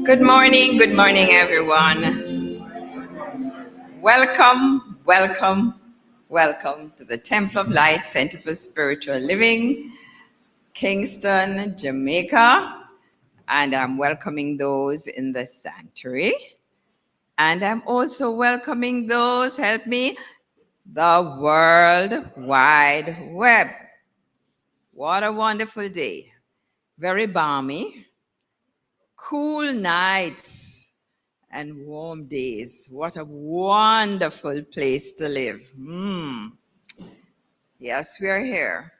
Good morning, everyone. Welcome, welcome, welcome to the Temple of Light Center for Spiritual Living, Kingston, Jamaica. And I'm welcoming those in the sanctuary. And I'm also welcoming those, help me, the World Wide Web. What a wonderful day. Very balmy, cool nights, and warm days. What a wonderful place to live. Yes, we are here.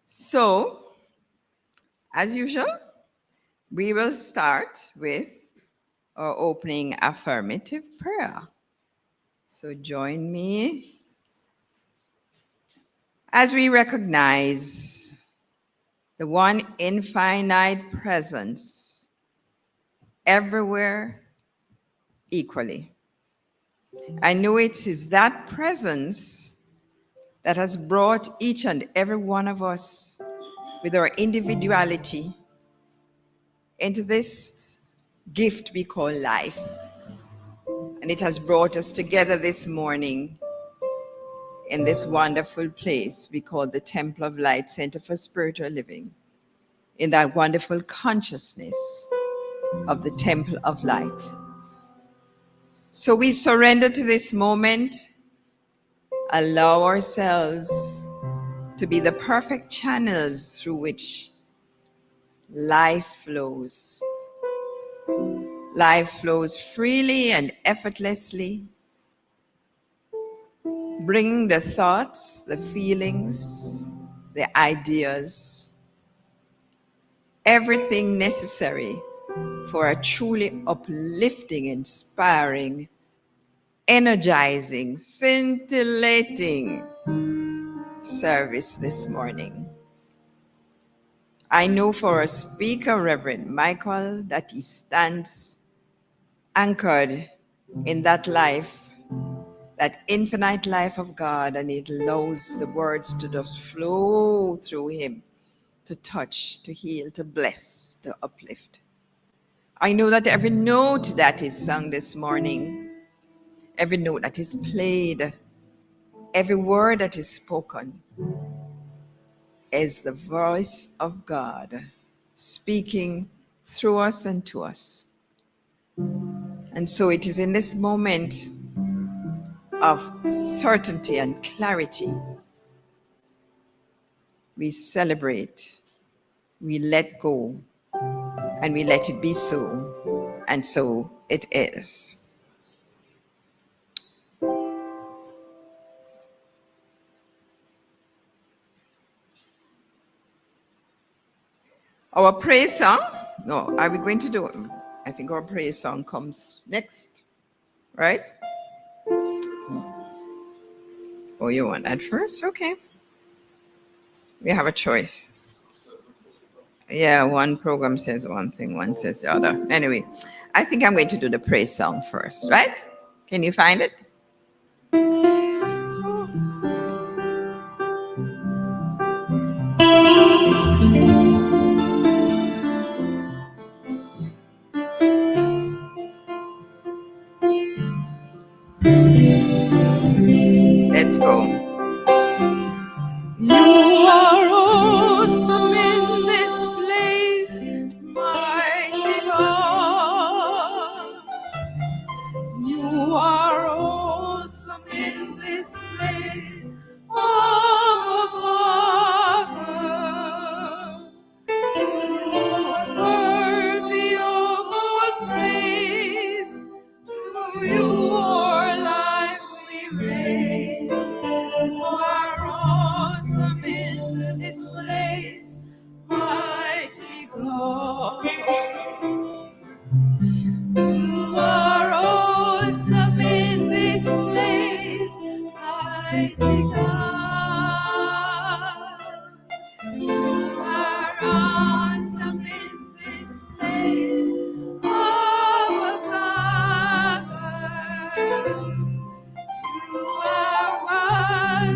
So, as usual, we will start with our opening affirmative prayer. So join me as we recognize the one infinite presence everywhere equally. I know it is that presence that has brought each and every one of us with our individuality into this gift we call life. And it has brought us together this morning in this wonderful place we call the Temple of Light Center for Spiritual Living, in that wonderful consciousness of the Temple of Light. So we surrender to this moment, allow ourselves to be the perfect channels through which life flows. Life flows freely and effortlessly, bringing the thoughts, the feelings, the ideas, everything necessary for a truly uplifting, inspiring, energizing, scintillating service this morning. I know for our speaker, Reverend Michael, that he stands anchored in that life, that infinite life of God, and it allows the words to just flow through him, to touch, to heal, to bless, to uplift. I know that every note that is sung this morning, every note that is played, every word that is spoken is the voice of God speaking through us and to us. And so it is in this moment of certainty and clarity we celebrate, we let go, and we let it be so. And so it is. Our praise song, no, are we going to do it? I think our praise song comes next, right? Oh, you want that first? Okay. We have a choice. Yeah, one program says one thing, one says the other. Anyway, I think I'm going to do the praise song first, right? Can you find it? Let's go. You are awesome in this place, mighty God. You are awesome in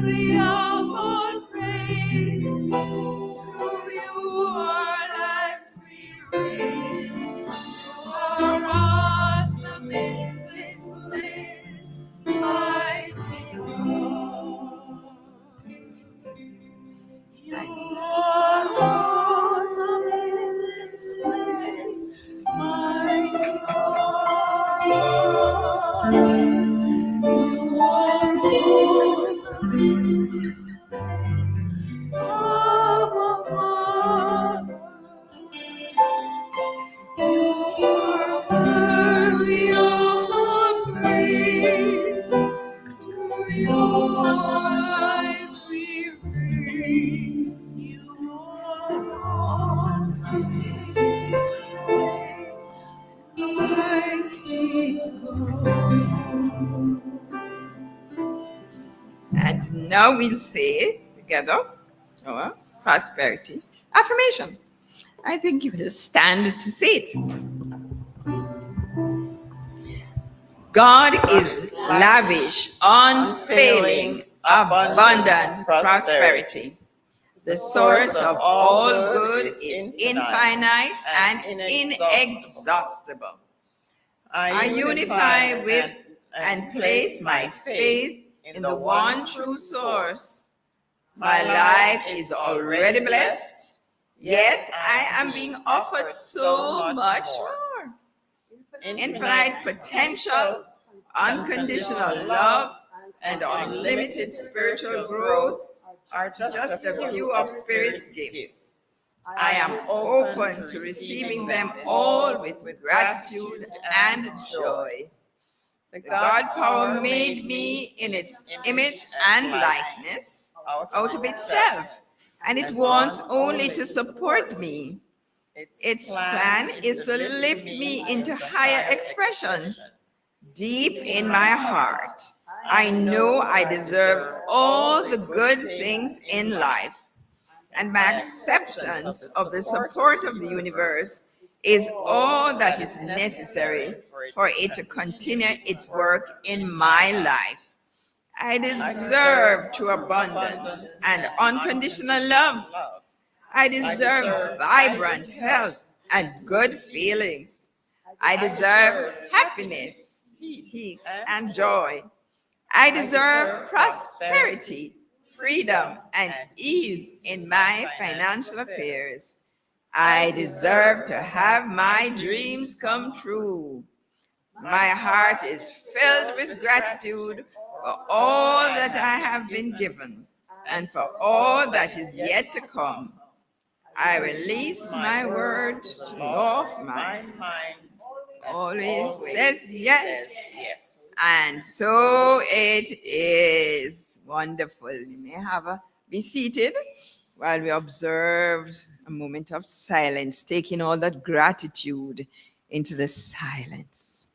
worthy of all praise. To you our lives we raise. You are awesome in this place, mighty God. You are awesome in this place, mighty God. You are awesome in this place, our Father. You are worthy of our praise. To you our lives we raise. You are awesome in this place, mighty God. And now we'll say together our prosperity affirmation. I think you will stand to say it. God is lavish, unfailing, abundant prosperity. The source of all good is infinite and inexhaustible. I unify with and place my faith in the one true source. My life is already blessed, yet I am being offered so much more. Infinite potential, unconditional love, and unlimited spiritual growth are just a few of Spirit's gifts. I am open to receiving them all with gratitude and joy. The God power made me in its image and likeness out of itself, and it wants only to support me. Its plan is to lift me into higher expression. Deep in my heart, I know I deserve all the good things in life, and my acceptance of the support of the universe is all that is necessary for it to continue its work in my life. I deserve true abundance and unconditional love. I deserve vibrant health and good feelings. I deserve happiness, peace, and joy. I deserve prosperity, freedom, and ease in my financial affairs. I deserve to have my dreams come true. My heart is filled with gratitude for all that I have been given and for all that is yet to come. I release my word to the law of my mind. Always says yes. And so it is. Wonderful. You may be seated while we observe a moment of silence, taking all that gratitude into the silence.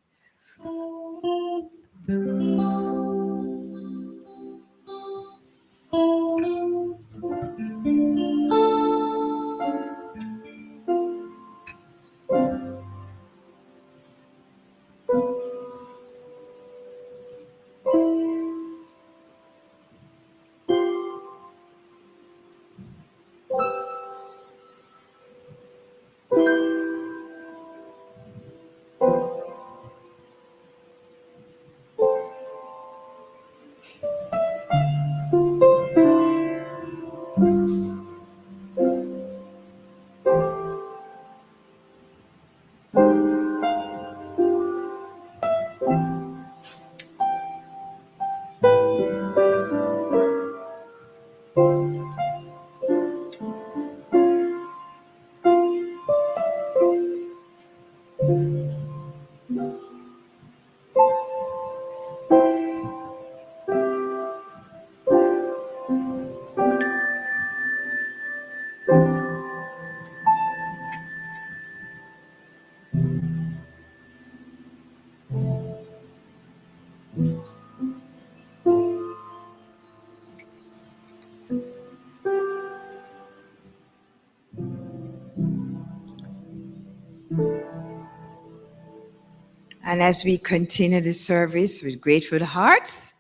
And as we continue this service with grateful hearts,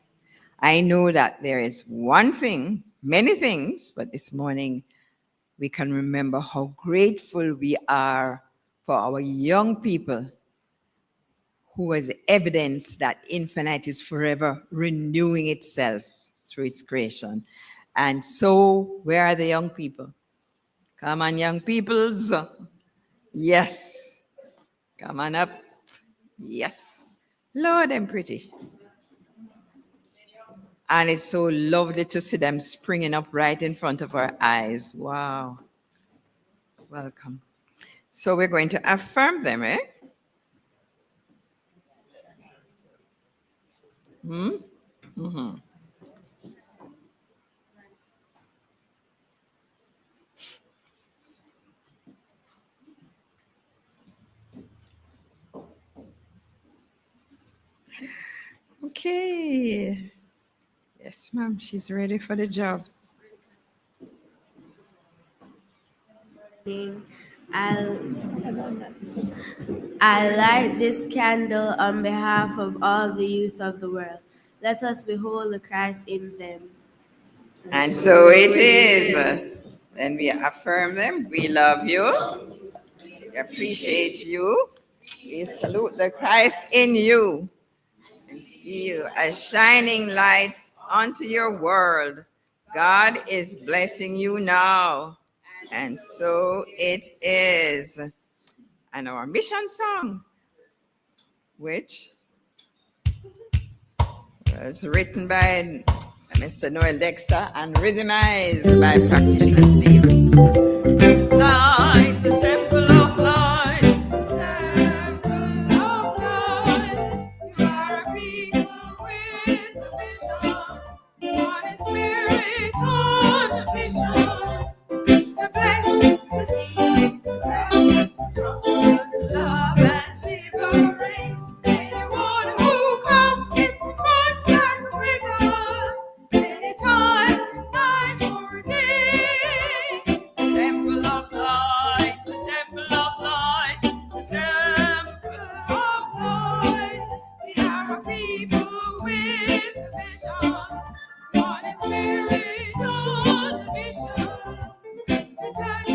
I know that there is one thing, many things, but this morning we can remember how grateful we are for our young people who has evidence that infinite is forever renewing itself through its creation. And so, where are the young people? Come on, young peoples. Yes. Come on up. Yes. Lord, I'm pretty. And it's so lovely to see them springing up right in front of our eyes. Wow. Welcome. So we're going to affirm them, eh? Okay. Yes, ma'am. She's ready for the job. I, I light this candle on behalf of all the youth of the world. Let us behold the Christ in them. And so it is. Then we affirm them. We love you. We appreciate you. We salute the Christ in you and see you as shining lights onto your world. God is blessing you now. And so it is. And our mission song, which was written by Mr. Noel Dexter and rhythmized by practitioner Steve. Light, the temple of light, the temple of light. You are a people with a vision, one spirit on a mission. To bless, to heal, to bless, to prosper, to love and liberate anyone who comes in contact with us, anytime, night or day. The temple of light, the temple of light, the temple of light. We are a people with a vision, one spirit on a mission. To touch, to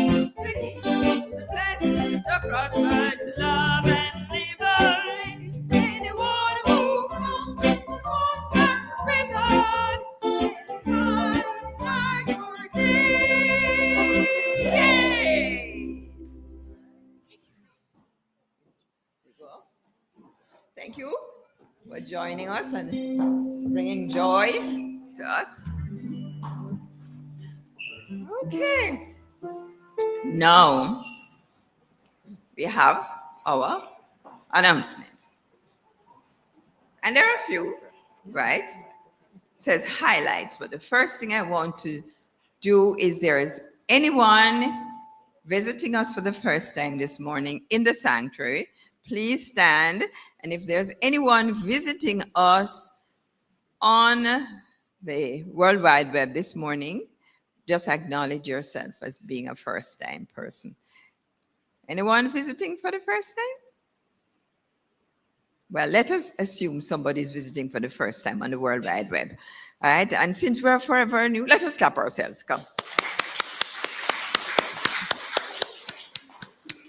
heal, to bless, to prosper, to love and liberate anyone who comes in contact with us, anytime, night or day. Yay! Thank you for joining us and bringing joy to us. Okay. Now we have our announcements. And there are a few, right? It says highlights, but the first thing I want to do is there is anyone visiting us for the first time this morning in the sanctuary, please stand. And if there's anyone visiting us on the World Wide Web this morning, just acknowledge yourself as being a first time person. Anyone visiting for the first time? Well, let us assume somebody's visiting for the first time on the World Wide Web. All right, and since we're forever new, let us clap ourselves. Come.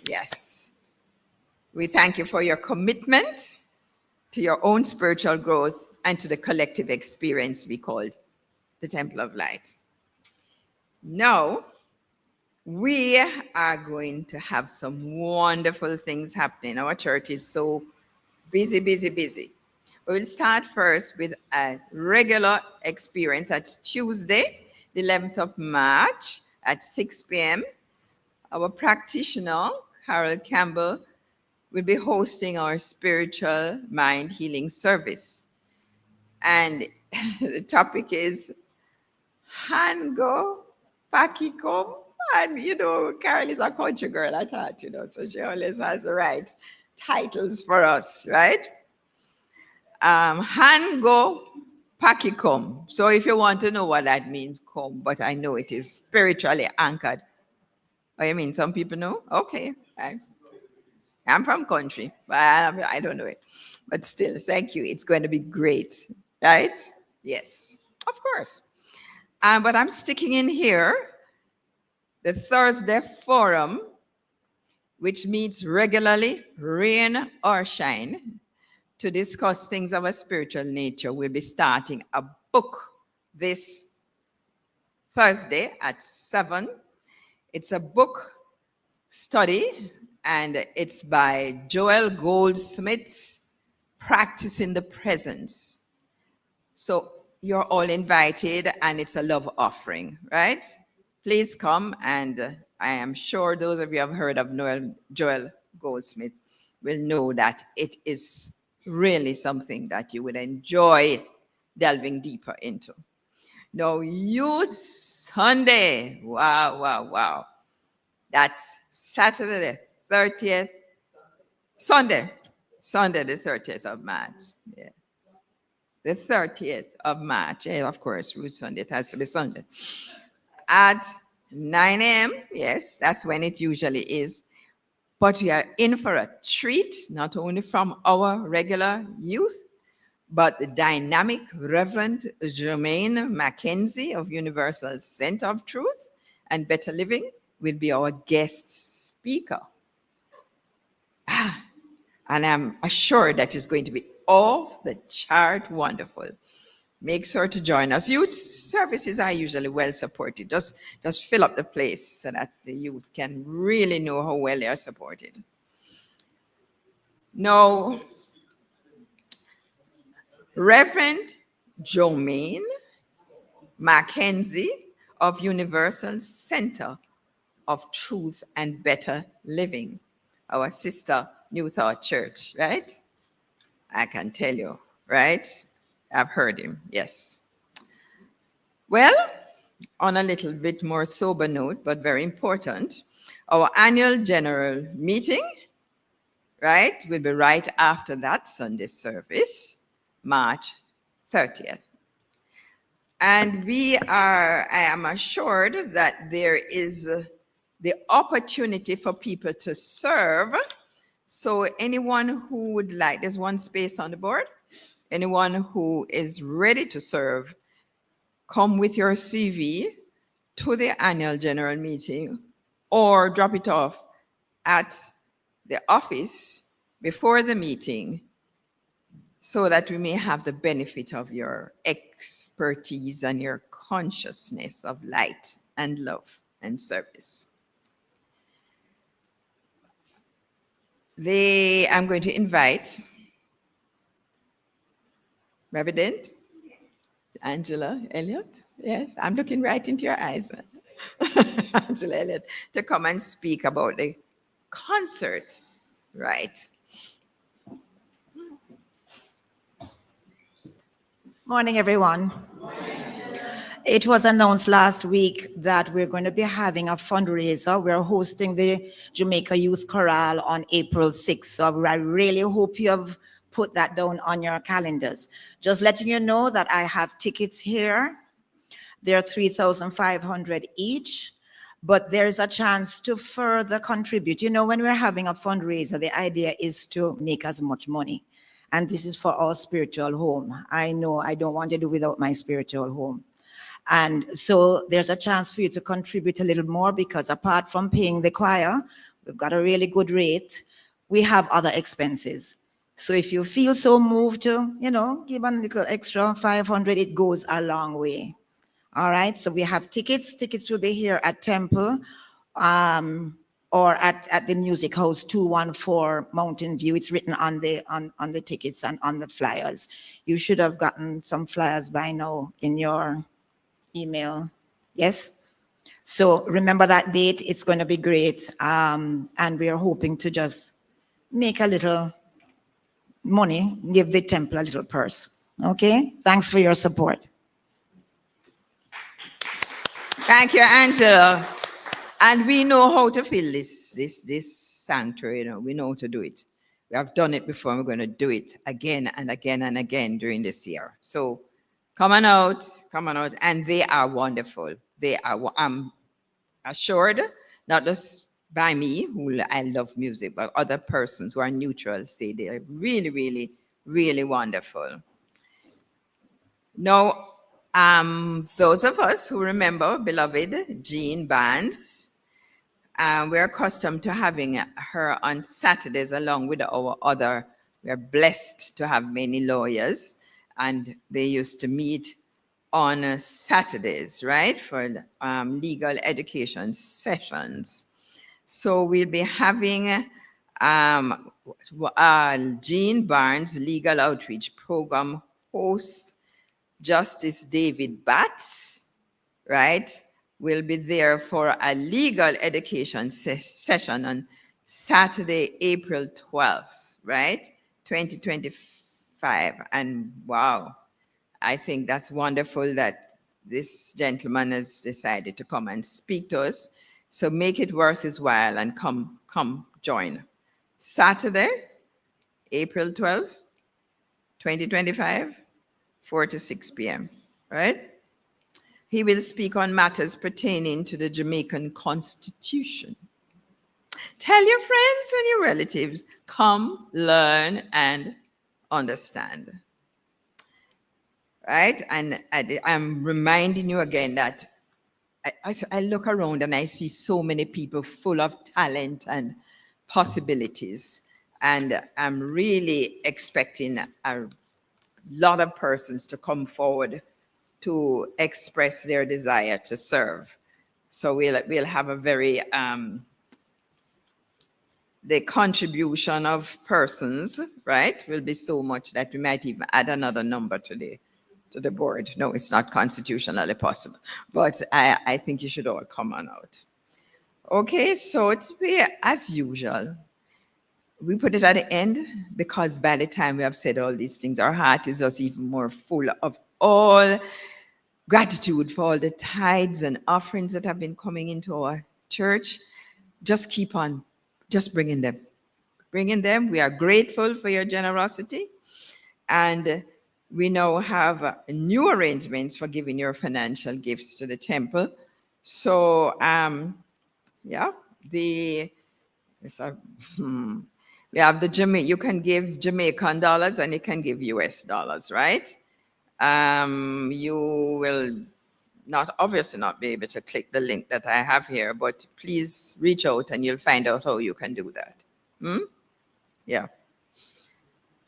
Yes. We thank you for your commitment to your own spiritual growth and to the collective experience we called the Temple of Light. Now, we are going to have some wonderful things happening. Our church is so busy, busy, busy. We will start first with a regular experience. That's Tuesday, the 11th of March at 6 p.m. Our practitioner, Carol Campbell, will be hosting our spiritual mind healing service. And the topic is Hango Pakiko. And, Carol is a country girl, I thought, so she always has the right titles for us, right? Hango Pakikom. So if you want to know what that means, come. But I know it is spiritually anchored. Oh, you mean some people know? Okay. I'm from country, but I don't know it. But still, thank you. It's going to be great, right? Yes, of course. But I'm sticking in here the Thursday Forum, which meets regularly, rain or shine, to discuss things of a spiritual nature. We'll be starting a book this Thursday at 7. It's a book study, and it's by Joel Goldsmith's Practicing the Presence. So you're all invited, and it's a love offering, right? Please come, and I am sure those of you who have heard of Joel Goldsmith will know that it is really something that you would enjoy delving deeper into. Now, Youth Sunday. Wow, wow, wow. That's Saturday the 30th, Sunday the 30th of March. Yeah. The 30th of March. Yeah, of course, Root Sunday, it has to be Sunday. At 9 a.m., yes, that's when it usually is. But we are in for a treat, not only from our regular youth, but the dynamic Reverend Jermaine Mackenzie of Universal Center of Truth and Better Living will be our guest speaker. And I'm assured that it's going to be off the chart wonderful. Make sure to join us. Youth services are usually well supported. Just fill up the place so that the youth can really know how well they are supported. Now, Reverend Jermaine Mackenzie of Universal Center of Truth and Better Living, our sister New Thought Church, right? I can tell you, right? I've heard him, yes. Well, on a little bit more sober note, but very important, our annual general meeting, right, will be right after that Sunday service, March 30th. And I am assured that there is the opportunity for people to serve. So anyone who would like, there's one space on the board. Anyone who is ready to serve, come with your CV to the annual general meeting or drop it off at the office before the meeting so that we may have the benefit of your expertise and your consciousness of light and love and service. I'm going to invite Reverend Angela Elliott. Yes, I'm looking right into your eyes. Angela Elliott, to come and speak about the concert, right? Morning, everyone. It was announced last week that we're going to be having a fundraiser. We're hosting the Jamaica Youth Chorale on April 6th. So I really hope you have put that down on your calendars. Just letting you know that I have tickets here. They're $3,500 each, but there's a chance to further contribute. You know, when we're having a fundraiser, the idea is to make as much money. And this is for our spiritual home. I know I don't want to do without my spiritual home. And so there's a chance for you to contribute a little more because apart from paying the choir, we've got a really good rate. We have other expenses. So if you feel so moved to, give a little extra 500, it goes a long way. All right, so we have tickets. Tickets will be here at Temple or at the Music House, 214 Mountain View. It's written on the tickets and on the flyers. You should have gotten some flyers by now in your email. Yes? So remember that date. It's going to be great. And we are hoping to just make a little money, give the temple a little purse. Okay? Thanks for your support. Thank you, Angela. And we know how to fill this sanctuary, we know how to do it. We have done it before, and we're going to do it again and again and again during this year. So come on out, and they are wonderful. I'm assured, not just by me, who I love music, but other persons who are neutral say they're really, really, really wonderful. Now, those of us who remember beloved Jean Barnes, we're accustomed to having her on Saturdays along with our other. We're blessed to have many lawyers, and they used to meet on Saturdays, right, for legal education sessions. So we'll be having Jean Barnes Legal Outreach Program host Justice David Batts, right, will be there for a legal education session on Saturday, April 12th, right, 2025. And wow, I think that's wonderful that this gentleman has decided to come and speak to us. So make it worth his while and come join. Saturday, April 12th, 2025, 4 to 6 p.m., right? He will speak on matters pertaining to the Jamaican Constitution. Tell your friends and your relatives, come, learn, and understand. Right? And I'm reminding you again that I look around and I see so many people full of talent and possibilities. And I'm really expecting a lot of persons to come forward to express their desire to serve. So we'll have a very, the contribution of persons, right, will be so much that we might even add another number to the board. No, it's not constitutionally possible, but I think you should all come on out. Okay, so it's as usual. We put it at the end because by the time we have said all these things, our heart is just even more full of all gratitude for all the tithes and offerings that have been coming into our church. Just keep on, just bringing them. Bringing them. We are grateful for your generosity. And we now have new arrangements for giving your financial gifts to the temple. So, yeah, we have you can give Jamaican dollars and you can give US dollars, right? You will obviously not be able to click the link that I have here, but please reach out and you'll find out how you can do that. Yeah.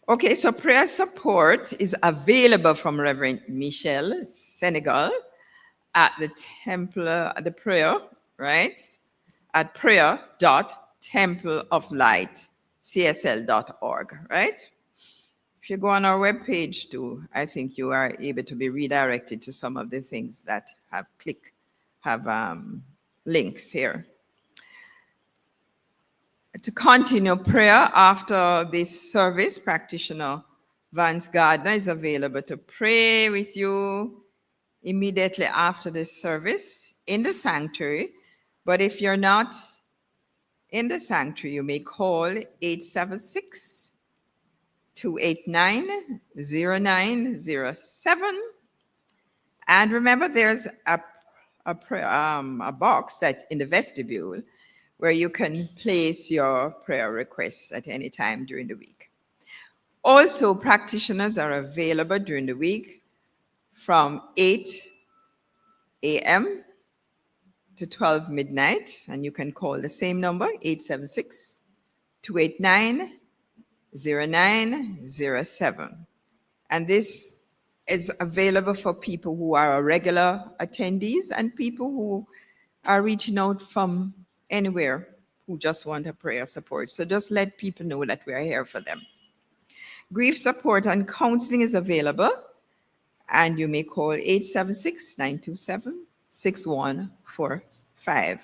Okay, so prayer support is available from Reverend Michel Senegal at the temple, at the prayer, right? At prayer.templeoflightcsl.org, right? If you go on our webpage too, I think you are able to be redirected to some of the things that have links here. To continue prayer after this service, practitioner Vance Gardner is available to pray with you immediately after this service in the sanctuary. But if you're not in the sanctuary, you may call 876-289-0907. And remember, there's a box that's in the vestibule where you can place your prayer requests at any time during the week. Also, practitioners are available during the week from 8 a.m. to 12 midnight, and you can call the same number, 876-289-0907. And this is available for people who are regular attendees and people who are reaching out from anywhere who just want a prayer support. So just let people know that we are here for them. Grief support and counseling is available, and you may call 876-927-6145.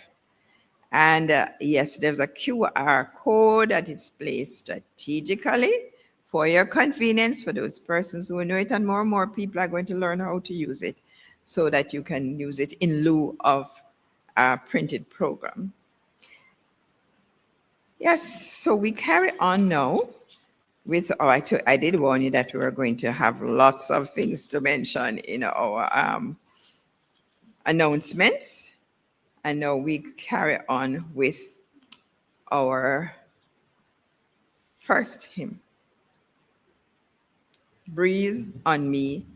And yes, there's a QR code that is placed strategically for your convenience for those persons who know it, and more people are going to learn how to use it so that you can use it in lieu of a printed program. Yes, so we carry on now with, I did warn you that we were going to have lots of things to mention in our announcements. And now we carry on with our first hymn. Breathe on me,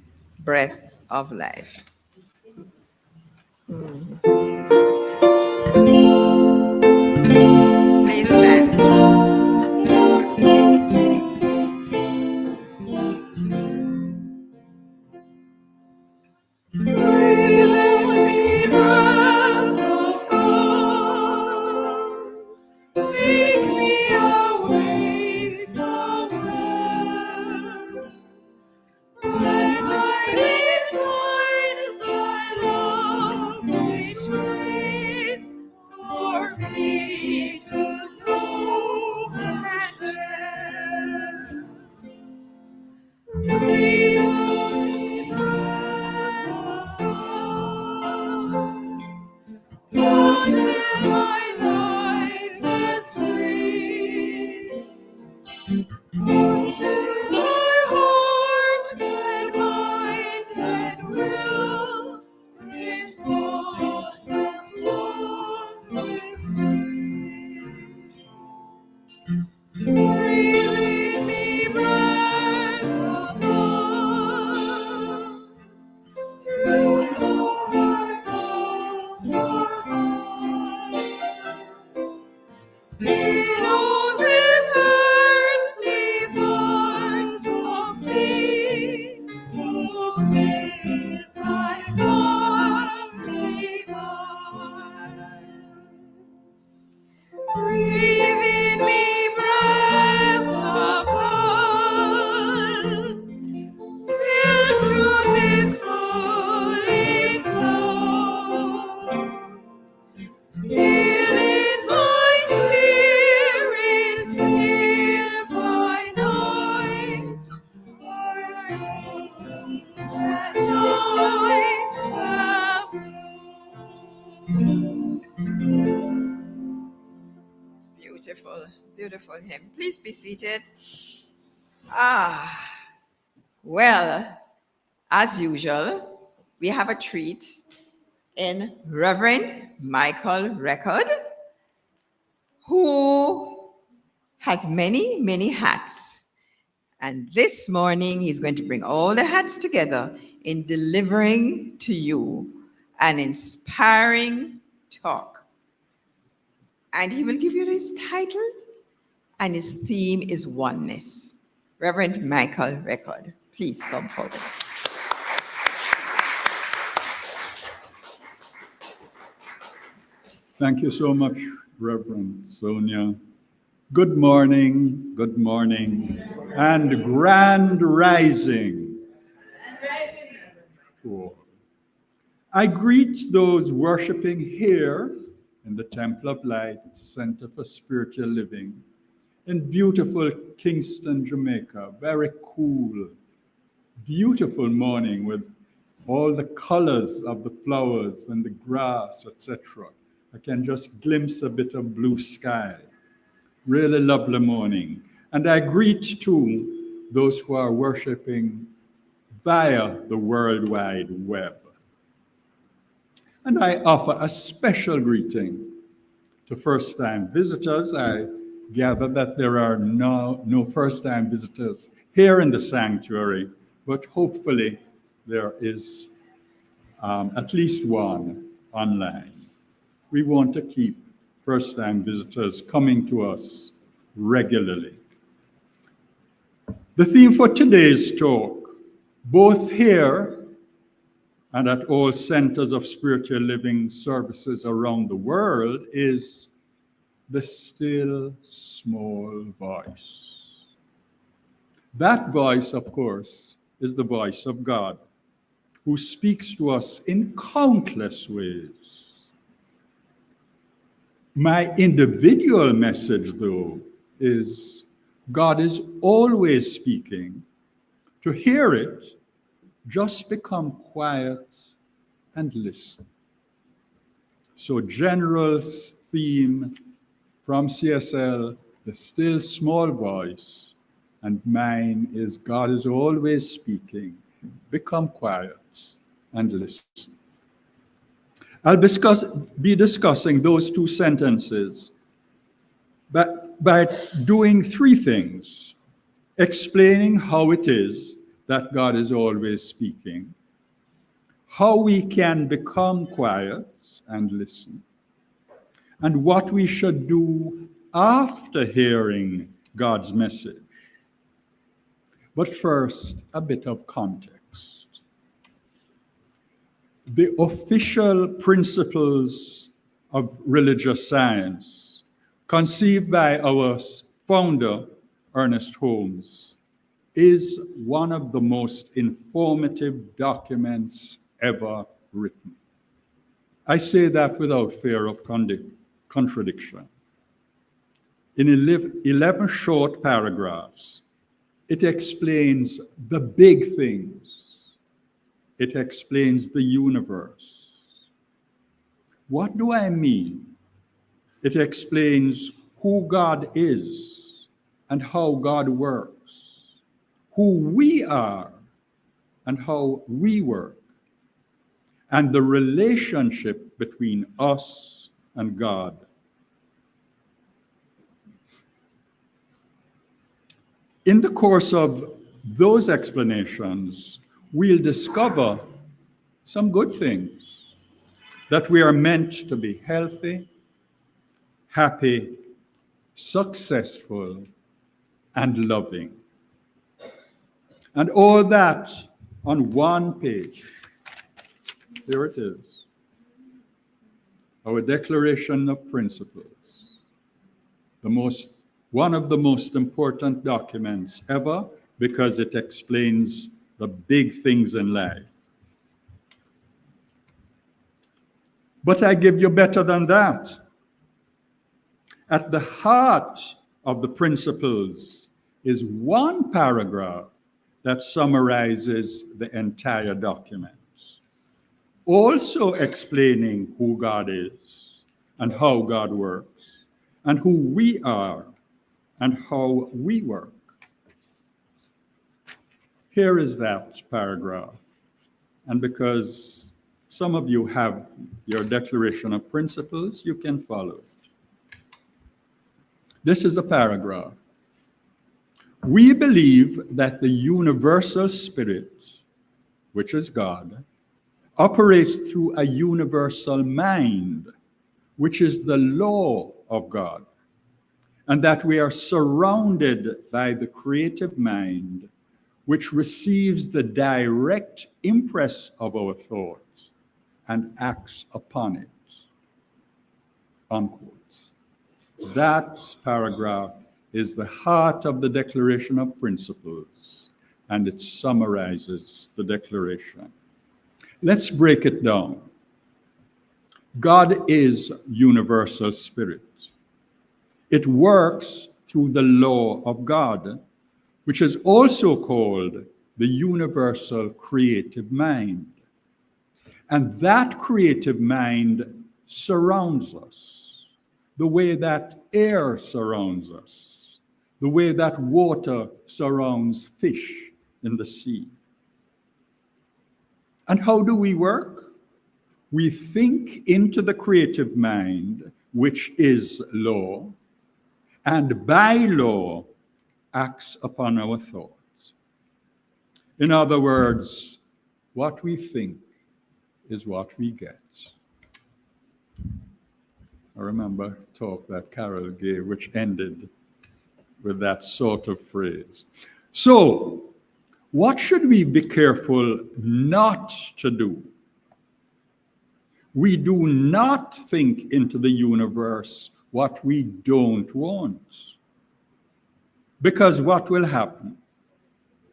breath of life. Please stand. Breathe in me, breath of God. Make me awake aware. That I may find thy love which waits for me to know and share. Breathe on me, breath of God, until my life is free, until my heart and mind and will respond as one with thee. Breathe in me, breath of God, till all my thoughts are gone. Till all this earthly part of me moves with thy form divine. Breathe in me, breath of God, till truth is fully sown, till in my spirit purify night, I own as I am known. Beautiful, beautiful hymn. Please be seated. Well, as usual, we have a treat in Reverend Michael Reckord, who has many, many hats. And this morning, he's going to bring all the hats together in delivering to you an inspiring talk. And he will give you his title, and his theme is oneness. Reverend Michael Reckord, please come forward. Thank you so much, Reverend Sonia. Good morning, and grand rising. Cool. I greet those worshiping here in the Temple of Light Center for Spiritual Living in beautiful Kingston, Jamaica. Very cool, beautiful morning with all the colors of the flowers and the grass, etc. I can just glimpse a bit of blue sky. Really lovely morning. And I greet too those who are worshiping via the World Wide Web. And I offer a special greeting to first-time visitors. I gather that there are no first-time visitors here in the sanctuary, but hopefully there is at least one online. We want to keep first-time visitors coming to us regularly. The theme for today's talk, both here and at all centers of spiritual living services around the world, is the still small voice. That voice, of course, is the voice of God, who speaks to us in countless ways. My individual message, though, is God is always speaking. To hear it, just become quiet and listen. So general theme from CSL, the still small voice, and mine is God is always speaking. Become quiet and listen. I'll be discussing those two sentences by doing three things: explaining how it is that God is always speaking, how we can become quiet and listen, and what we should do after hearing God's message. But first, a bit of context. The official principles of religious science, conceived by our founder, Ernest Holmes, is one of the most informative documents ever written. I say that without fear of contradiction. In 11 short paragraphs, it explains the big things. It explains the universe. What do I mean? It explains who God is and how God works, who we are and how we work, and the relationship between us and God. In the course of those explanations, we'll discover some good things, that we are meant to be healthy, happy, successful, and loving. And all that on one page. Here it is. Our Declaration of Principles. One of the most important documents ever, because it explains the big things in life. But I give you better than that. At the heart of the principles is one paragraph that summarizes the entire document, also explaining who God is and how God works, and who we are and how we work. Here is that paragraph. And because some of you have your Declaration of Principles, you can follow it. This is a paragraph. We believe that the universal spirit, which is God, operates through a universal mind, which is the law of God, and that we are surrounded by the creative mind, which receives the direct impress of our thoughts and acts upon it. Unquote. That paragraph is the heart of the Declaration of Principles, and it summarizes the Declaration. Let's break it down. God is universal spirit. It works through the law of God, which is also called the universal creative mind. And that creative mind surrounds us, the way that air surrounds us, the way that water surrounds fish in the sea. And how do we work? We think into the creative mind, which is law, and by law acts upon our thoughts. In other words, what we think is what we get. I remember a talk that Carol gave, which ended with that sort of phrase. So, what should we be careful not to do? We do not think into the universe what we don't want. Because what will happen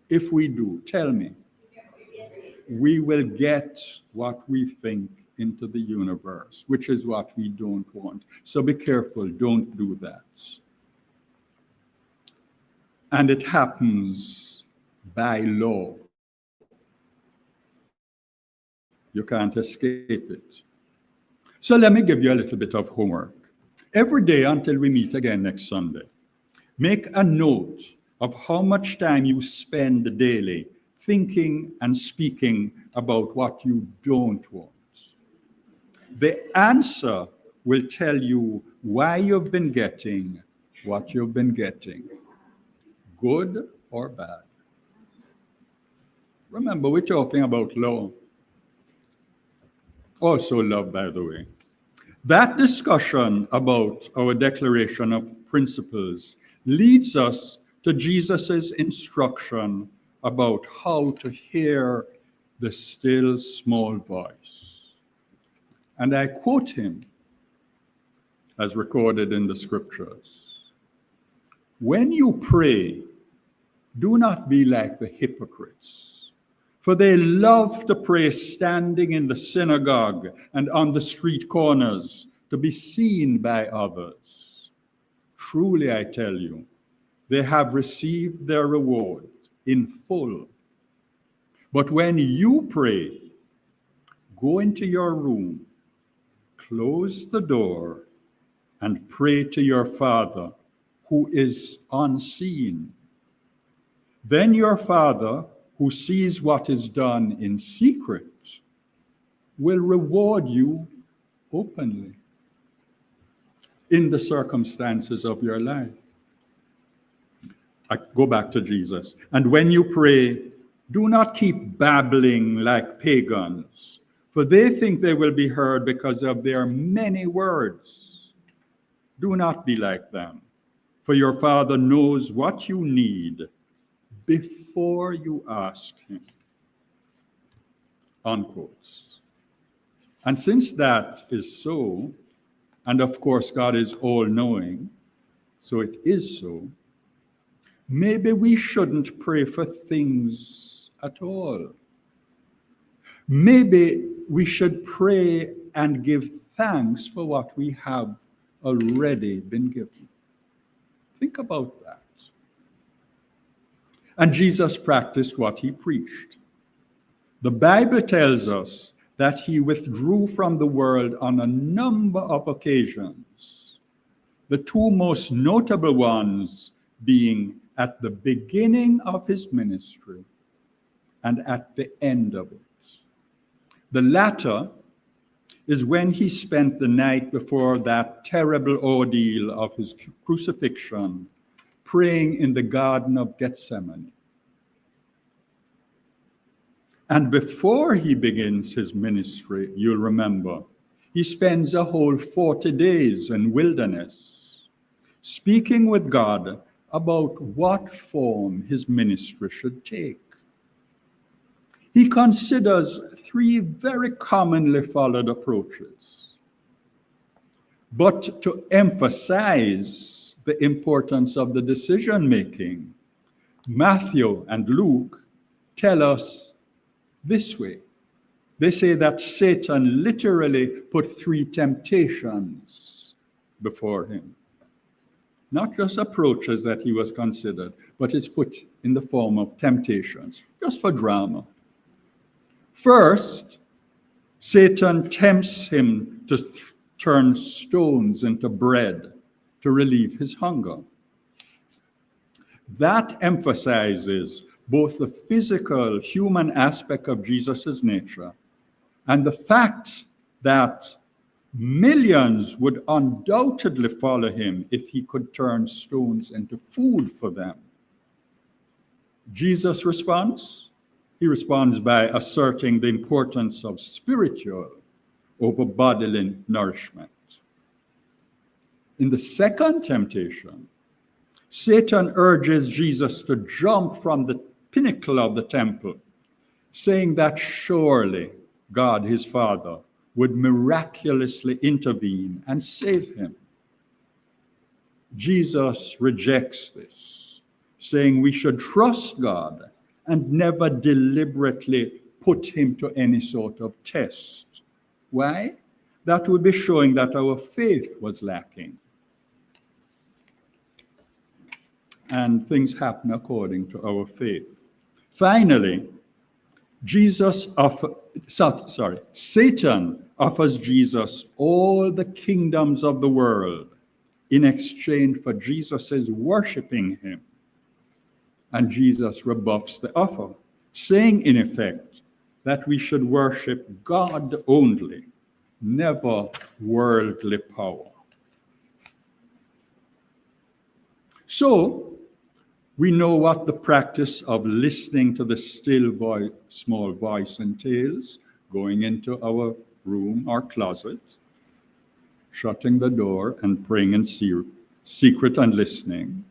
if we do? Tell me. We will get what we think into the universe, which is what we don't want. So be careful, don't do that. And it happens by law. You can't escape it. So let me give you a little bit of homework. Every day until we meet again next Sunday, make a note of how much time you spend daily thinking and speaking about what you don't want. The answer will tell you why you've been getting what you've been getting, good or bad. Remember, we're talking about love. Also love, by the way. That discussion about our declaration of principles leads us to Jesus' instruction about how to hear the still small voice. And I quote him as recorded in the scriptures. When you pray, do not be like the hypocrites, for they love to pray standing in the synagogue and on the street corners to be seen by others. Truly, I tell you, they have received their reward in full. But when you pray, go into your room, close the door, and pray to your Father who is unseen. Then your Father, who sees what is done in secret, will reward you openly in the circumstances of your life. I go back to Jesus. And when you pray, do not keep babbling like pagans, for they think they will be heard because of their many words. Do not be like them, for your Father knows what you need before you ask him. Unquotes. And since that is so, and of course God is all-knowing, so it is so, maybe we shouldn't pray for things at all. Maybe we should pray and give thanks for what we have already been given. Think about that. And Jesus practiced what he preached. The Bible tells us that he withdrew from the world on a number of occasions, the two most notable ones being at the beginning of his ministry and at the end of it. The latter is when he spent the night before that terrible ordeal of his crucifixion, praying in the Garden of Gethsemane. And before he begins his ministry, you'll remember, he spends a whole 40 days in wilderness, speaking with God about what form his ministry should take. He considers three very commonly followed approaches. But to emphasize the importance of the decision-making, Matthew and Luke tell us this way. They say that Satan literally put three temptations before him. Not just approaches that he was considered, but it's put in the form of temptations, just for drama. First, Satan tempts him to turn stones into bread to relieve his hunger. That emphasizes both the physical, human aspect of Jesus' nature and the fact that millions would undoubtedly follow him if he could turn stones into food for them. Jesus responds? He responds by asserting the importance of spiritual over bodily nourishment. In the second temptation, Satan urges Jesus to jump from the pinnacle of the temple, saying that surely God, his Father, would miraculously intervene and save him. Jesus rejects this, saying we should trust God and never deliberately put him to any sort of test. Why? That would be showing that our faith was lacking. And things happen according to our faith. Finally, Satan offers Jesus all the kingdoms of the world in exchange for Jesus' worshiping him. And Jesus rebuffs the offer, saying in effect that we should worship God only, never worldly power. So, We know what the practice of listening to the small voice entails: going into our room or closet, shutting the door and praying in secret and listening.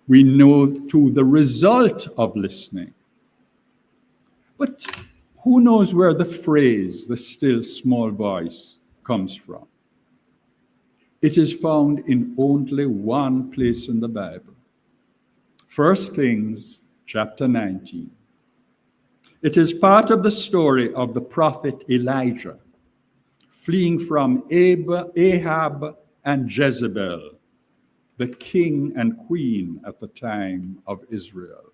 We know too the result of listening. But who knows where the phrase, the still small voice, comes from? It is found in only one place in the Bible. 1 Kings chapter 19. It is part of the story of the prophet Elijah fleeing from Ahab and Jezebel, the king and queen at the time of Israel.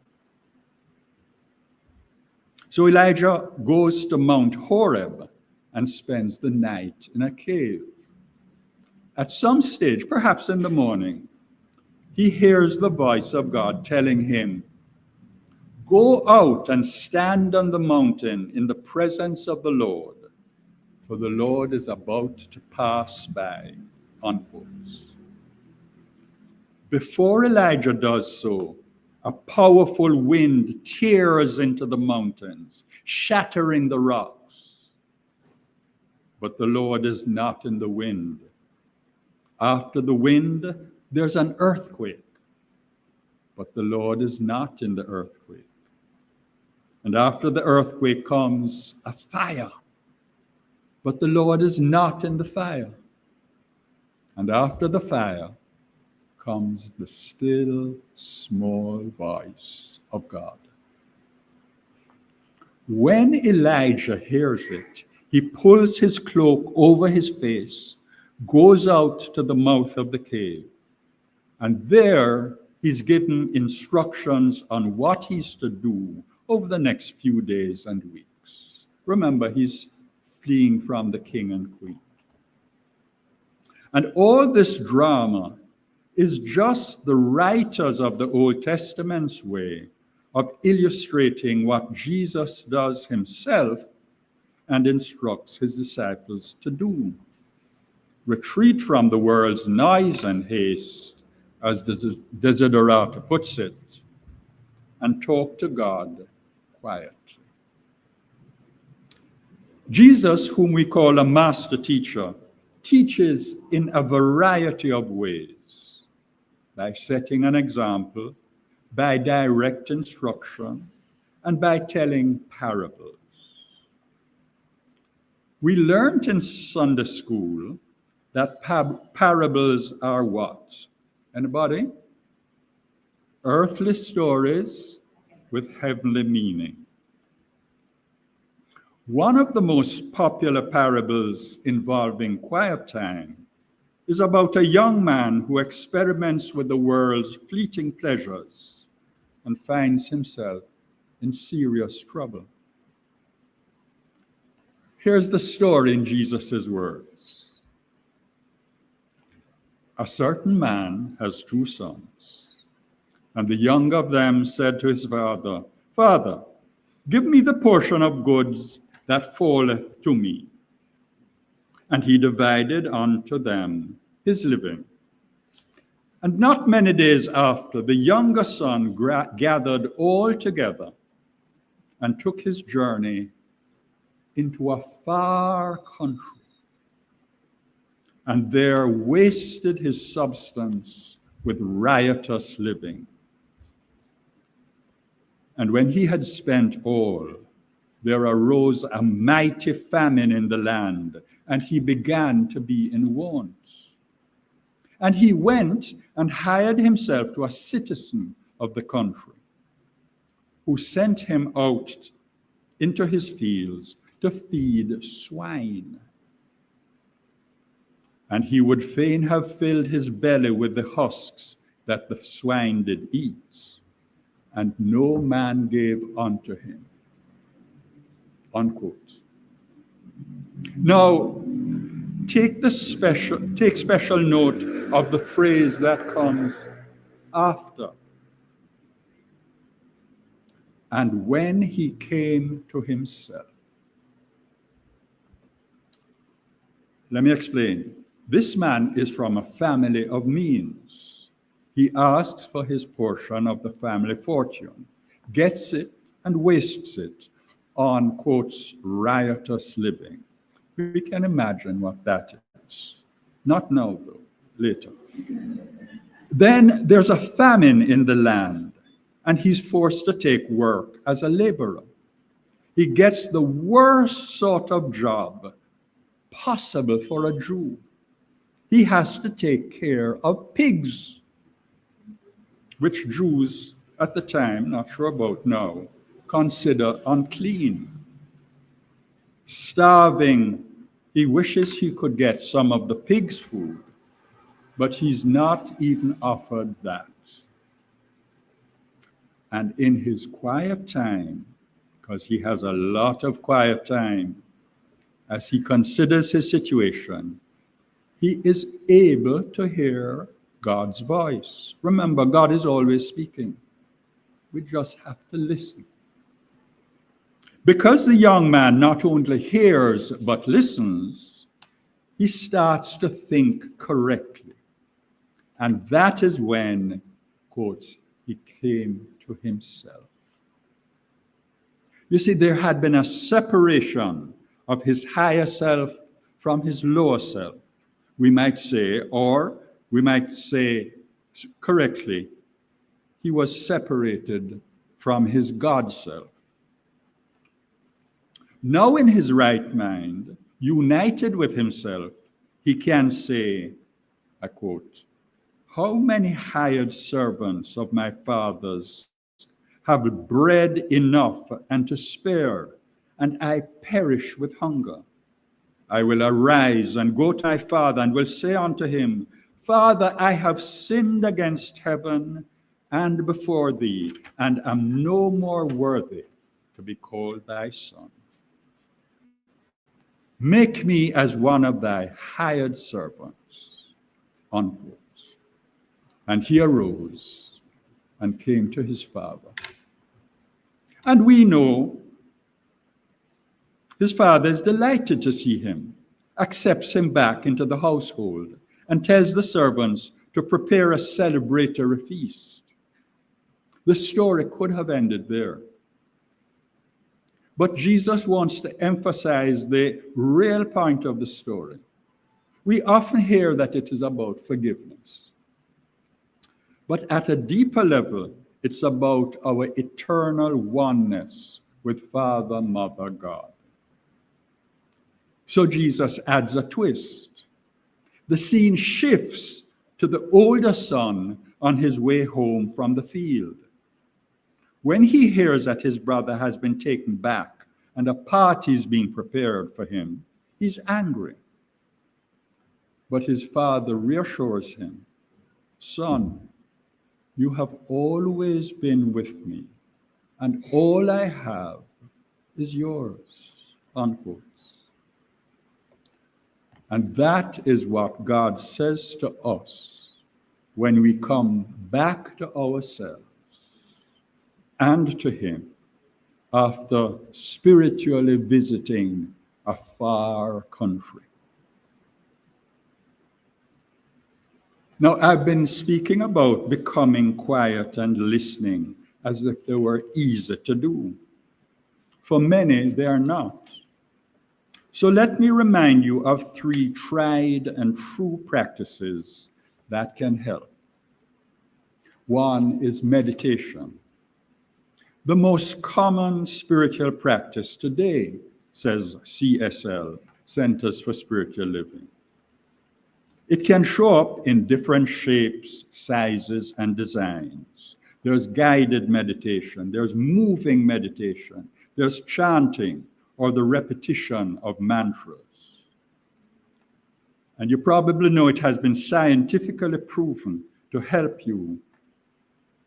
So Elijah goes to Mount Horeb and spends the night in a cave. At some stage, perhaps in the morning, he hears the voice of God telling him, "Go out and stand on the mountain in the presence of the Lord, for the Lord is about to pass by," unquote. Before Elijah does so, a powerful wind tears into the mountains, shattering the rocks. But the Lord is not in the wind. After the wind, there's an earthquake. But the Lord is not in the earthquake. And after the earthquake comes a fire. But the Lord is not in the fire. And after the fire comes the still small voice of God. When Elijah hears it, he pulls his cloak over his face, goes out to the mouth of the cave, and there he's given instructions on what he's to do over the next few days and weeks. Remember, he's fleeing from the king and queen. And all this drama is just the writers of the Old Testament's way of illustrating what Jesus does himself and instructs his disciples to do. Retreat from the world's noise and haste, as Desiderata puts it, and talk to God quietly. Jesus, whom we call a master teacher, teaches in a variety of ways: by setting an example, by direct instruction, and by telling parables. We learned in Sunday school that parables are what? Anybody? Earthly stories with heavenly meaning. One of the most popular parables involving quiet time is about a young man who experiments with the world's fleeting pleasures and finds himself in serious trouble. Here's the story in Jesus' words. A certain man has 2 sons, and the younger of them said to his father, "Father, give me the portion of goods that falleth to me." And he divided unto them his living. And not many days after, the younger son gathered all together and took his journey into a far country, and there wasted his substance with riotous living. And when he had spent all, there arose a mighty famine in the land, and he began to be in want. And he went and hired himself to a citizen of the country, who sent him out into his fields to feed swine. And he would fain have filled his belly with the husks that the swine did eat, and no man gave unto him. Unquote. Now, take special note of the phrase that comes after. And when he came to himself. Let me explain. This man is from a family of means. He asks for his portion of the family fortune, gets it, and wastes it on, quotes, riotous living. We can imagine what that is. Not now, though, later. Then there's a famine in the land, and he's forced to take work as a laborer. He gets the worst sort of job possible for a Jew. He has to take care of pigs, which Jews at the time, not sure about now, consider unclean. Starving, he wishes he could get some of the pig's food, but he's not even offered that. And in his quiet time, because he has a lot of quiet time, as he considers his situation, he is able to hear God's voice. Remember, God is always speaking. We just have to listen. Because the young man not only hears but listens, he starts to think correctly. And that is when, quotes, he came to himself. You see, there had been a separation of his higher self from his lower self, we might say, or we might say correctly, he was separated from his God self. Now in his right mind, united with himself, he can say, I quote, "How many hired servants of my father's have bread enough and to spare, and I perish with hunger? I will arise and go to my father and will say unto him, Father, I have sinned against heaven and before thee, and am no more worthy to be called thy son. Make me as one of thy hired servants." Unquote. And he arose and came to his father. And we know his father is delighted to see him, accepts him back into the household, and tells the servants to prepare a celebratory feast. The story could have ended there. But Jesus wants to emphasize the real point of the story. We often hear that it is about forgiveness. But at a deeper level, it's about our eternal oneness with Father, Mother, God. So Jesus adds a twist. The scene shifts to the older son on his way home from the field. When he hears that his brother has been taken back and a party is being prepared for him, he's angry. But his father reassures him, "Son, you have always been with me, and all I have is yours." Unquote. And that is what God says to us when we come back to ourselves and to him after spiritually visiting a far country. Now, I've been speaking about becoming quiet and listening as if they were easy to do. For many, they are not. So let me remind you of 3 tried and true practices that can help. One is meditation. The most common spiritual practice today, says CSL, Centers for Spiritual Living. It can show up in different shapes, sizes, and designs. There's guided meditation, there's moving meditation, there's chanting, or the repetition of mantras. And you probably know it has been scientifically proven to help you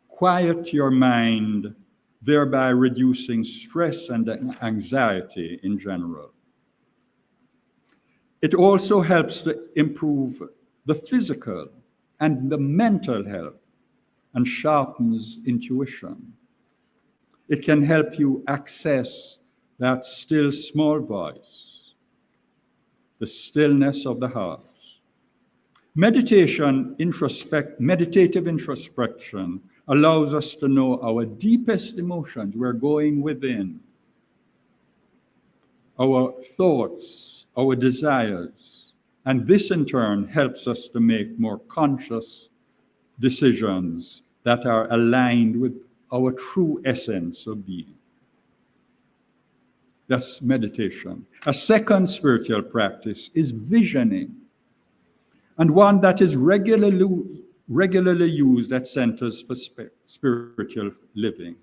quiet your mind, thereby reducing stress and anxiety in general. It also helps to improve the physical and the mental health and sharpens intuition. It can help you access that still small voice, the stillness of the heart. Meditative introspection allows us to know our deepest emotions. We're going within. Our thoughts, our desires, and this in turn helps us to make more conscious decisions that are aligned with our true essence of being. That's meditation. A second spiritual practice is visioning, and one that is regularly used at centers for spiritual living.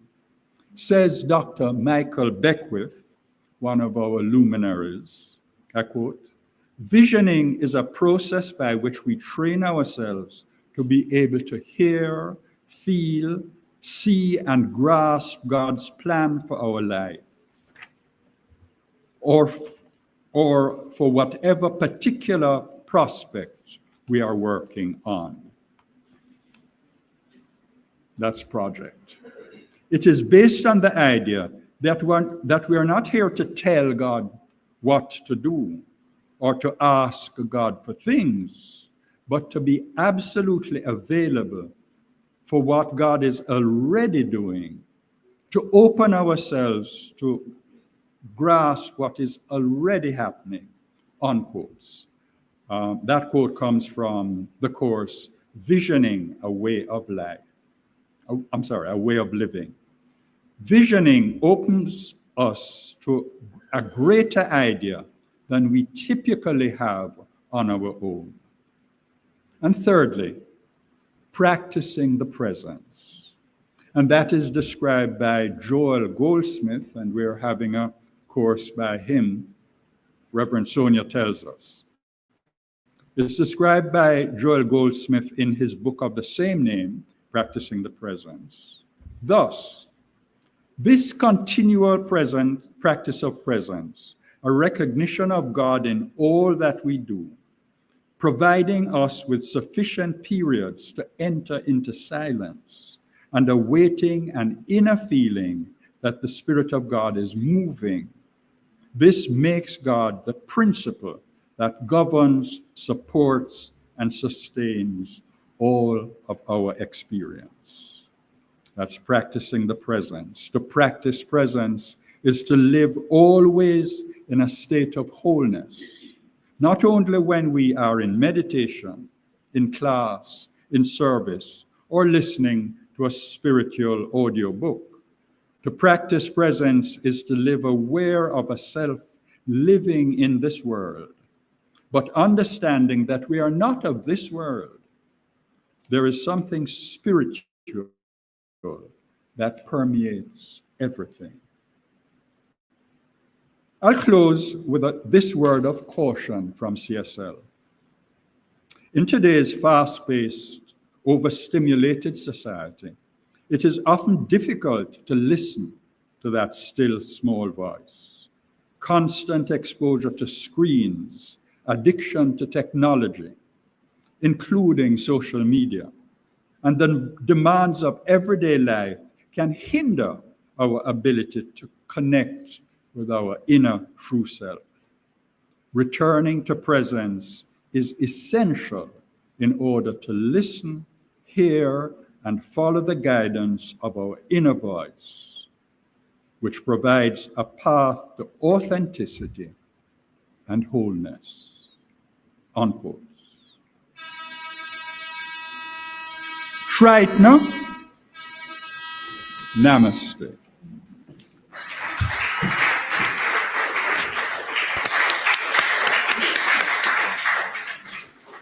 Says Dr. Michael Beckwith, one of our luminaries, I quote, "Visioning is a process by which we train ourselves to be able to hear, feel, see, and grasp God's plan for our life, or for whatever particular prospect we are working on." That's project. It is based on the idea that we are not here to tell God what to do or to ask God for things, but to be absolutely available for what God is already doing, to open ourselves to grasp what is already happening, unquotes. That quote comes from the course, Visioning a Way of Life. A way of living. Visioning opens us to a greater idea than we typically have on our own. And thirdly, practicing the presence. And that is described by Joel Goldsmith, and we're having a course by him, Reverend Sonia tells us. It's described by Joel Goldsmith in his book of the same name, Practicing the Presence. Thus, this continual practice of presence, a recognition of God in all that we do, providing us with sufficient periods to enter into silence and awaiting an inner feeling that the Spirit of God is moving. This makes God the principle that governs, supports, and sustains all of our experience. That's practicing the presence. To practice presence is to live always in a state of wholeness, not only when we are in meditation, in class, in service, or listening to a spiritual audio book. To practice presence is to live aware of a self living in this world, but understanding that we are not of this world. There is something spiritual that permeates everything. I'll close with this word of caution from CSL. In today's fast-paced, overstimulated society, it is often difficult to listen to that still small voice. Constant exposure to screens, addiction to technology, including social media, and the demands of everyday life can hinder our ability to connect with our inner true self. Returning to presence is essential in order to listen, hear, and follow the guidance of our inner voice, which provides a path to authenticity and wholeness. Unquote. Try it now. Namaste.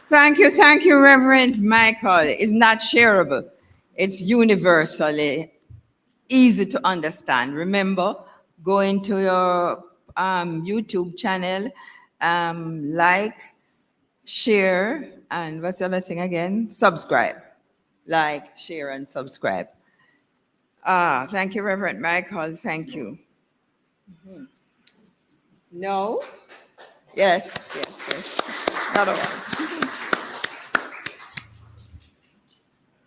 Thank you, Reverend Michael. It's not shareable. It's universally easy to understand. Remember, go into your YouTube channel, like, share, and what's the other thing again? Subscribe. Like, share, and subscribe. Thank you, Reverend Michael. Thank you. No? Yes. Another one.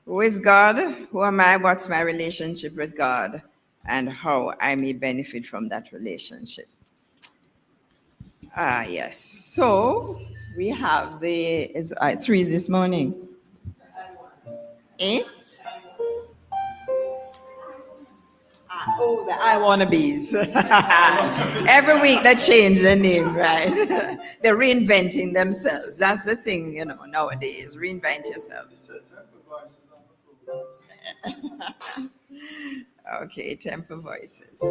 Who is God? Who am I? What's my relationship with God? And how I may benefit from that relationship. Yes. So, We have it's 3 this morning. Eh? Oh, the I Wannabes. Every week they change their name, right? They're reinventing themselves. That's the thing, nowadays. Reinvent yourself. Okay, Temple Voices.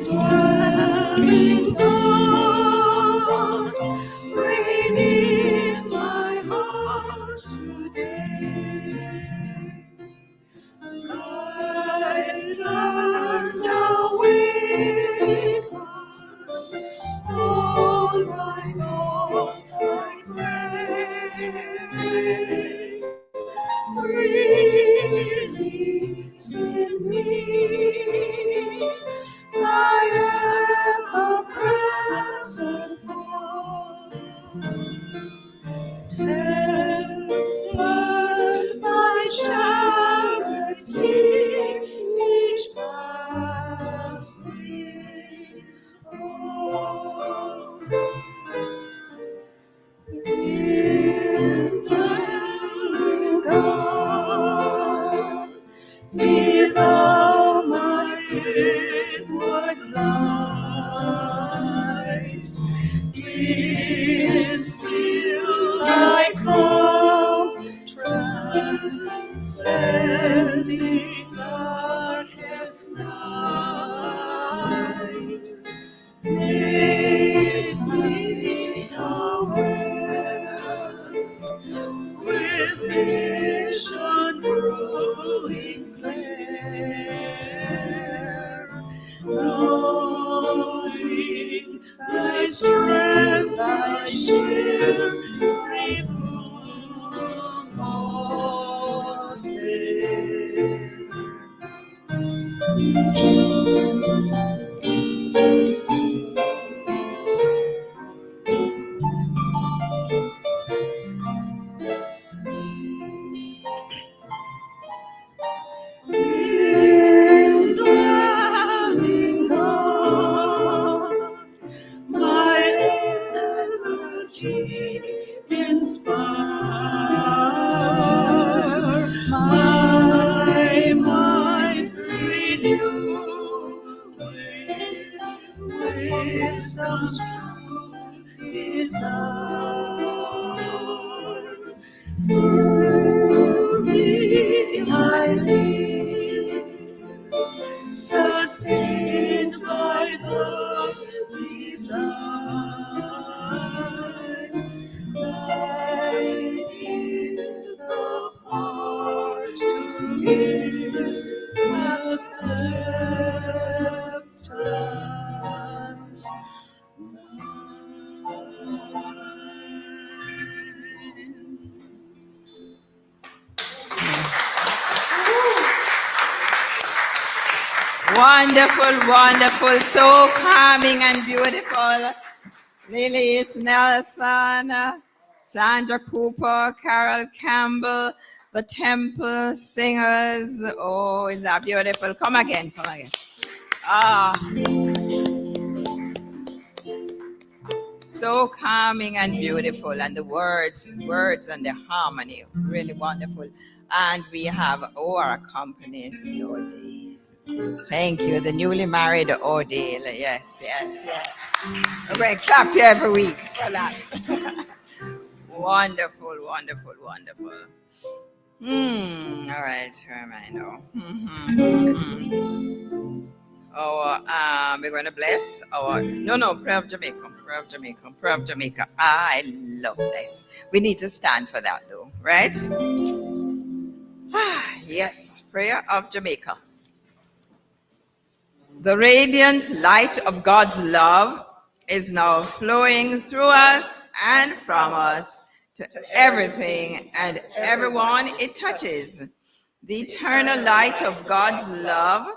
Dwelling God, reign in my heart today. Guide and awaken all my thoughts, I pray. Release in me thy ever-present God. Tempered by charity, each passing hour. Indwelling God, be thou my inward light. Instill thy calm, transcending darkest night. Make me aware with vision growing clear, knowing thy strength, thy shield, remove all fear. Indwelling God, my energy inspire, my mind renew with wisdom's true desire. Through thee I live, sustained by the design. Thine is the part to give acceptance. Wonderful, wonderful, so calming and beautiful. Lilies Nelson, Sandra Cooper, Carol Campbell, the Temple Singers. Oh, is that beautiful? Come again, come again. Ah, so calming and beautiful, and the words and the harmony, really wonderful. And we have our accompanist today. Thank you, the newly married Odile. Yes. I'm going to clap you every week for that. Wonderful. All right, where am I now? We're going to bless our, prayer of Jamaica. I love this. We need to stand for that though, right? Yes, prayer of Jamaica. The radiant light of God's love is now flowing through us and from us to everything and everyone it touches. The eternal light of God's love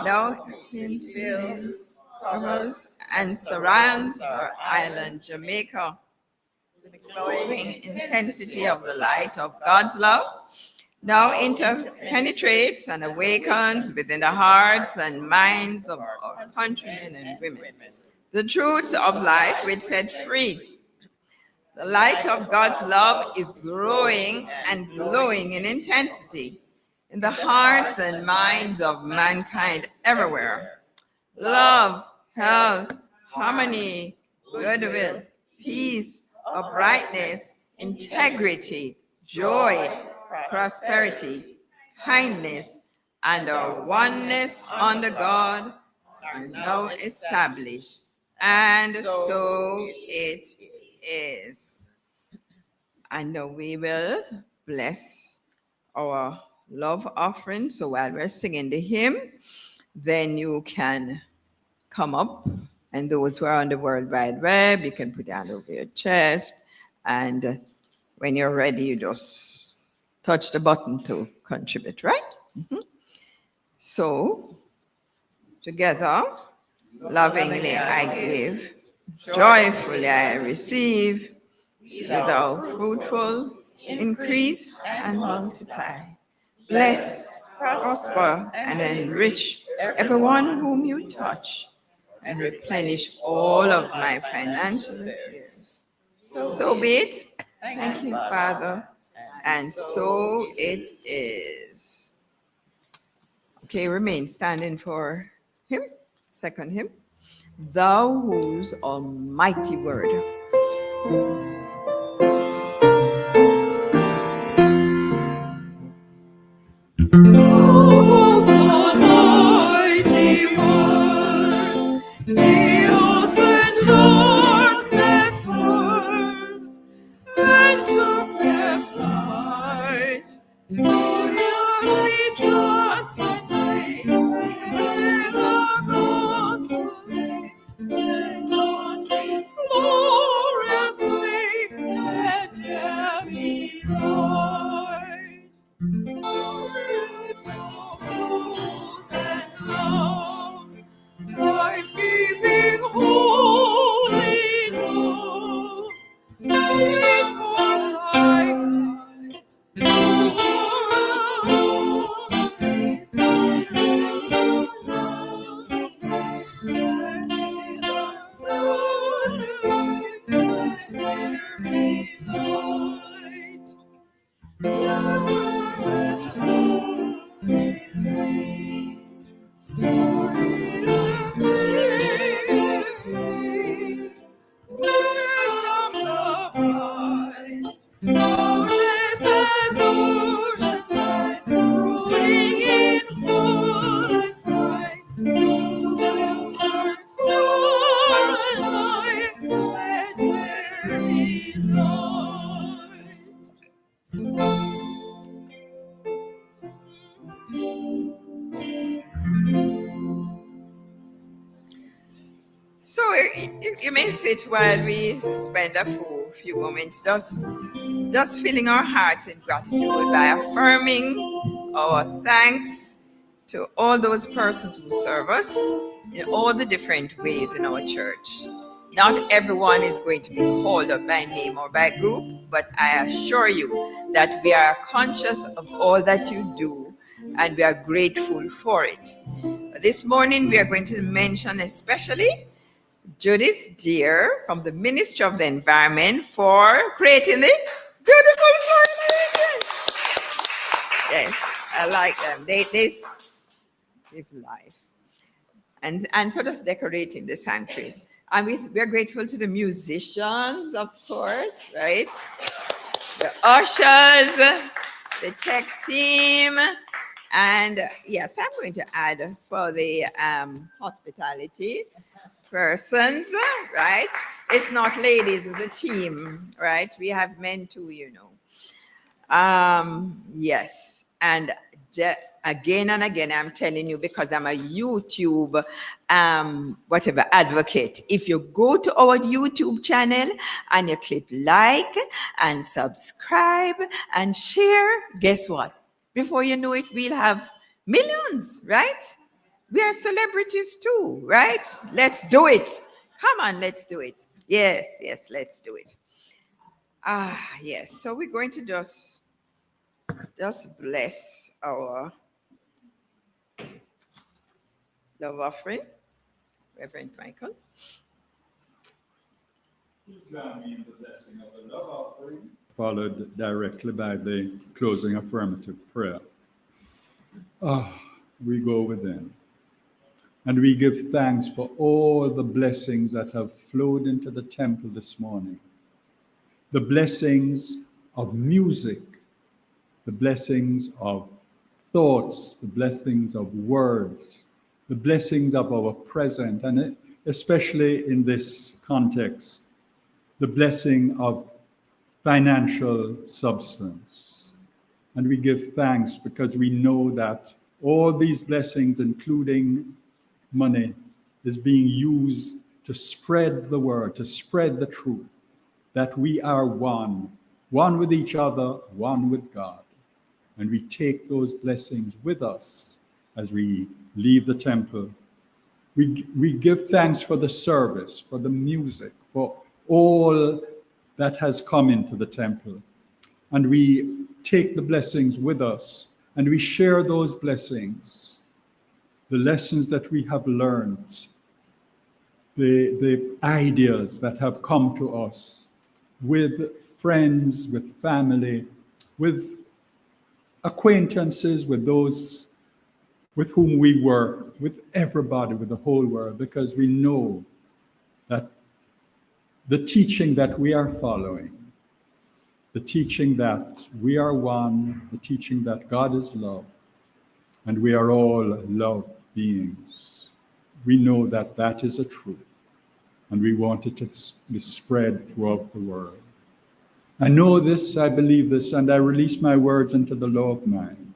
now infills, covers, and surrounds our island, Jamaica. The glowing intensity of the light of God's love now interpenetrates and awakens within the hearts and minds of our countrymen and women. The truths of life which set free. The light of God's love is growing and glowing in intensity in the hearts and minds of mankind everywhere. Love, health, harmony, goodwill, peace, uprightness, integrity, joy, prosperity, kindness, and our oneness under God are now established. And so it is. And now we will bless our love offering. So while we're singing the hymn, then you can come up. And those who are on the World Wide Web, you can put your hand over your chest. And when you're ready, you just touch the button to contribute, right? So, together, lovingly I give, joyfully I receive, without fruitful increase and multiply. Bless, prosper, and enrich everyone whom you touch, and replenish all of my financial affairs. So be it. Thank you, Father. And so it is. Okay, remain standing for him. Second hymn. Thou whose almighty word. Whose almighty word, chaos and darkness heard, and took their flight. Oh, yes, we trust and pray, where the gospel's name is taught His glorious way, let there be light. Spirit of truth and love, life-giving holy dove, sweet for life, over faith and love, let us glorious, let there be light. Blessed and holy three, glorious Trinity, wisdom of light, boundless as ocean side, growing in fullest light, through the earth far and wide, let there be light. So you may sit while we spend a few moments just filling our hearts in gratitude by affirming our thanks to all those persons who serve us in all the different ways in our church. Not everyone is going to be called up by name or by group, but I assure you that we are conscious of all that you do and we are grateful for it. This morning we are going to mention especially Judith Deere from the Ministry of the Environment for creating the beautiful Florida region. Yes, I like them. Live life. And for us decorating the sanctuary. And we're grateful to the musicians, of course, right? The ushers, the tech team, and yes, I'm going to add for the hospitality persons, right? It's not ladies, it's a team, right? We have men too, you know. Yes, and again and again, I'm telling you because I'm a YouTube, whatever advocate. If you go to our YouTube channel and you click like and subscribe and share, guess what? Before you know it, we'll have millions, right? We are celebrities too, right? Let's do it. Come on, let's do it. Yes, yes, let's do it. Yes. So we're going to just bless our love offering, Reverend Michael. Please join me in the blessing of the love offering, followed directly by the closing affirmative prayer. We go within. And we give thanks for all the blessings that have flowed into the temple this morning. The blessings of music, the blessings of thoughts, the blessings of words, the blessings of our present, and especially in this context, the blessing of financial substance. And we give thanks because we know that all these blessings, including money, is being used to spread the word, to spread the truth, that we are one with each other, one with God. And we take those blessings with us as we leave the temple. We give thanks for the service, for the music, for all that has come into the temple. And we take the blessings with us and we share those blessings, the lessons that we have learned, the ideas that have come to us with friends, with family, with acquaintances, with those with whom we work, with everybody, with the whole world, because we know that the teaching that we are following, the teaching that we are one, the teaching that God is love, and we are all love beings. We know that that is a truth, and we want it to be spread throughout the world. I know this, I believe this, and I release my words into the law of mind.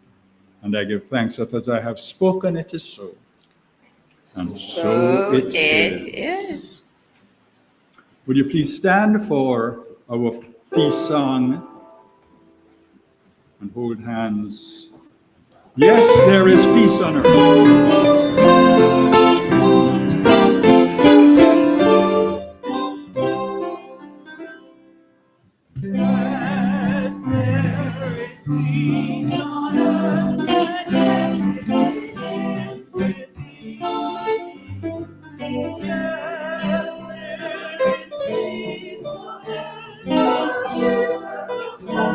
And I give thanks that as I have spoken, it is so. And so it is. Would you please stand for our peace song and hold hands? Yes, there is peace on earth. Yes, there is peace on earth, and yes, it begins with me. Yes, there is peace on earth, and yes, it begins with me.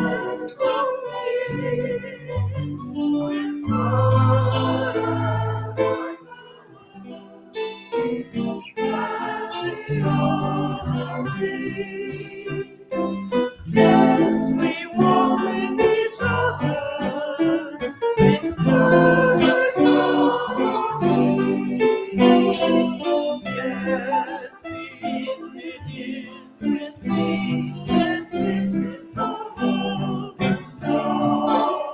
With God as our power, and we all are free. Yes, we walk with each other in perfect harmony. Yes, peace begins with me. Yes, this is the moment now.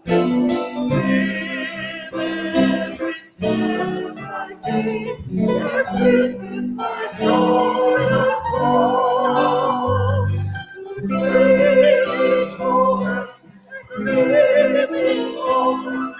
With every step I take, yes, this is my joyous vow. Take each moment, live each moment